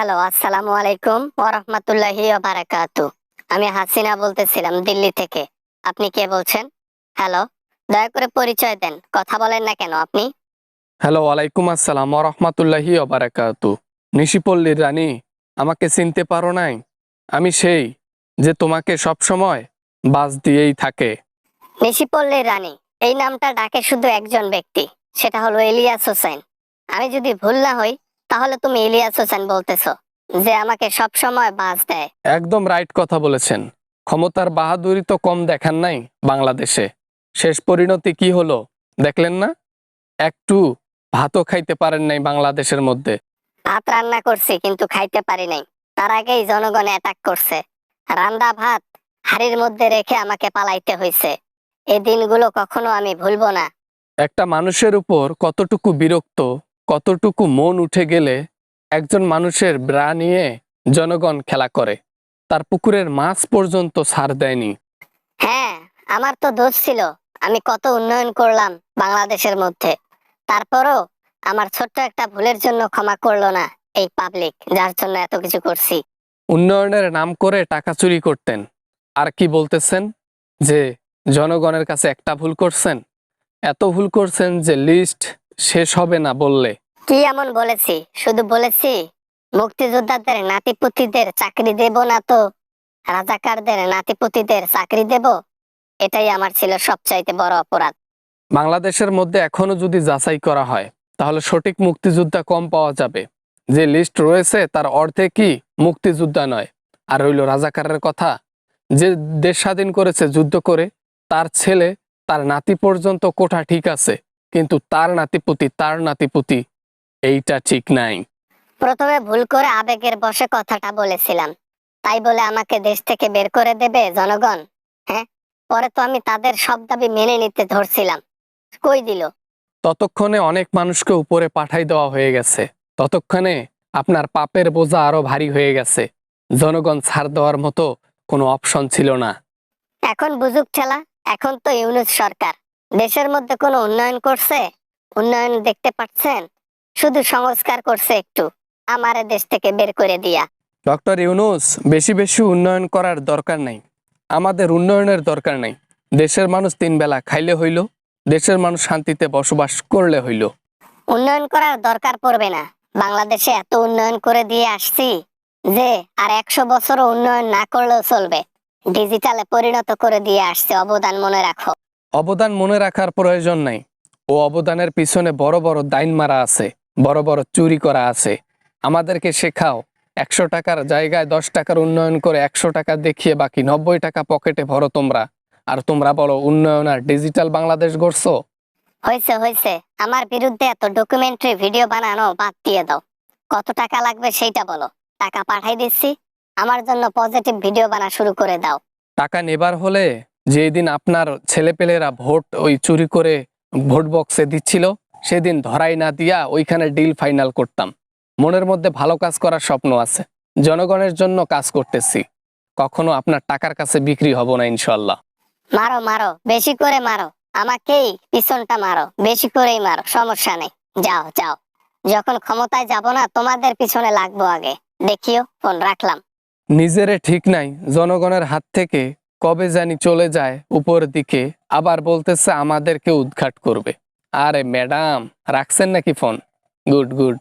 Hello, আসসালামু আলাইকুম ওয়া রাহমাতুল্লাহি ওয়া বারাকাতু। আমি হাসিনা বলতেছিলাম দিল্লি থেকে। আপনি কে বলছেন? হ্যালো, দয়া করে পরিচয় দেন। কথা বলেন না কেন আপনি? হ্যালো, ওয়ালাইকুম আসসালাম রহমতুল্লাহি ওবারাকাতু। নিশিপল্লীর রানী, আমাকে চিনতে পারো নাই? আমি সেই যে তোমাকে সবসময় বাস দিয়েই থাকে। নিশিপল্লীর রানী, এই নামটা ডাকে শুধু একজন ব্যক্তি, সেটা হলো ইলিয়াস হোসেন। আমি যদি ভুল না হই, তাহলে তুমি ইলিয়াস হোসেন বলতেছো, যে আমাকে সব সময় বাস দেয়। একদম রাইট কথা বলেছেন। ক্ষমতার বাহাদুরি তো কম দেখান নাই বাংলাদেশে। শেষ পরিণতি কি হলো দেখলেন না? একটু ভাতও খাইতে পারেন নাই বাংলাদেশের মধ্যে। ভাত রান্না করছি কিন্তু খাইতে পারি নাই। তার আগেই জনগণ অ্যাটাক করছে। রান্দা ভাত হাড়ির মধ্যে রেখে আমাকে পালাইতে হয়েছে। এই দিনগুলো কখনো আমি ভুলবো না। একটা মানুষের উপর কতটুকু বিরক্ত, কতটুকু মন উঠে গেলে একজন মানুষের ব্রা নিয়ে জনগণ খেলা করে, তার পুকুরের মাছ পর্যন্ত ছাড় দেয়নি। হ্যাঁ, আমার তো দোষ ছিল। আমি কত উন্নয়ন করলাম বাংলাদেশের মধ্যে। তারপরও আমার ছোট্ট একটা ভুলের জন্য ক্ষমা করলো না এই পাবলিক, যার জন্য এত কিছু করছি। উন্নয়নের নাম করে টাকা চুরি করতেন, আর কি বলতেছেন যে জনগণের কাছে একটা ভুল করছেন? এত ভুল করছেন যে লিস্ট শেষ হবে না বললে। কি এমন বলেছি? শুধু বলেছি মুক্তিযোদ্ধাদের নাতিপুতিদের চাকরি দেব না তো রাজাকারদের নাতিপুতিদের চাকরি দেব। এটাই আমার ছিল সবচাইতে বড় অপরাধ। বাংলাদেশের মধ্যে এখনো যদি যাচাই করা হয়, তাহলে সঠিক মুক্তিযোদ্ধা কম পাওয়া যাবে। যে লিস্ট রয়েছে তার অর্ধেকই মুক্তিযোদ্ধা নয়। আর হইল রাজাকারের কথা, যে দেশ স্বাধীন করেছে যুদ্ধ করে, তার ছেলে, তার নাতি পর্যন্ত কোঠা ঠিক আছে, কিন্তু তার নাতিপুতি এইটা ঠিক নাই। প্রথমে ভুল করে আবেগের বশে কথাটা বলেছিলাম, তাই বলে আমাকে দেশ থেকে বের করে দেবে জনগণ? হ্যাঁ, পরে তো আমি তাদের সব দাবি মেনে নিতে ধরছিলাম, কই দিল? ততক্ষণে অনেক মানুষকে উপরে পাঠাই দেওয়া হয়ে গেছে। ততক্ষণে আপনার পাপের বোঝা আরো ভারী হয়ে গেছে। জনগণ ছাড় দেওয়ার মতো কোনো অপশন ছিল না। এখন বুঝুক ঠেলা। এখন তো ইউনূস সরকার দেশের মধ্যে কোনো উন্নয়ন করছে? উন্নয়ন দেখতে পাচ্ছেন? শুধু সংস্কার করছে একটু, আমারে দেশ থেকে বের করে দিয়া। ডক্টর ইউনূস, বেশি বেশি উন্নয়ন করার দরকার নাই। আমাদের উন্নয়নের দরকার নাই। দেশের মানুষ তিন বেলা খাইলে হইল, দেশের মানুষ শান্তিতে বসবাস করলে হইল। উন্নয়ন করার দরকার পড়বে না। বাংলাদেশে এত উন্নয়ন করে দিয়ে আসছি যে আর 100 বছরও উন্নয়ন না করলেও চলবে। ডিজিটালে পরিণত করে দিয়ে আসছে, অবদান মনে রাখো। অবদান মনে রাখার প্রয়োজন নাই। ও অবদানের পিছনে বড় বড় দাইন মারা আছে, বড় বড় চুরি করা আছে। আমাদেরকে শেখাও 100 টাকার জায়গায় 10 টাকার উন্নয়ন করে 100 টাকা দেখিয়ে বাকি 90 টাকা পকেটে ভরো তোমরা। আর তোমরা বলো উন্নয়ন আর ডিজিটাল বাংলাদেশ গড়ছো। হয়েছে হয়েছে, আমার বিরুদ্ধে এত ডকুমেন্টারি ভিডিও বানানো বাদ দিয়ে দাও। কত টাকা লাগবে সেইটা বলো, টাকা পাঠাই দিচ্ছি। আমার জন্য পজিটিভ ভিডিও বানা শুরু করে দাও। টাকা নেবার হলে যেদিন আপনার ছেলেপেলেরা ভোট ওই চুরি করে ভোট বক্সে দিচ্ছিল, সেদিন ধরাই না দিয়া ওইখানে ডিল ফাইনাল করতাম। মনের মধ্যে ভালো কাজ করার স্বপ্ন আছে, জনগণের জন্য কাজ করতেছি। কখনো আপনার টাকার কাছে বিক্রি হব না ইনশাল্লাহ। মারো মারো, বেশি করে মারো। আমাকেই পিছনটা মারো, বেশি করেই মারো, সমস্যা নেই। যাও যাও, যখন ক্ষমতায় যাব না তোমাদের পিছনে লাগবো আগে। দেখিও, ফোন রাখলাম। নিজেরে ঠিক নাই, জনগণের হাত থেকে কবে জানি চলে যায় উপরের দিকে, আবার বলতেছে আমাদেরকে উদ্ঘাট করবে। আরে ম্যাডাম, রাখছেন নাকি ফোন? Good good.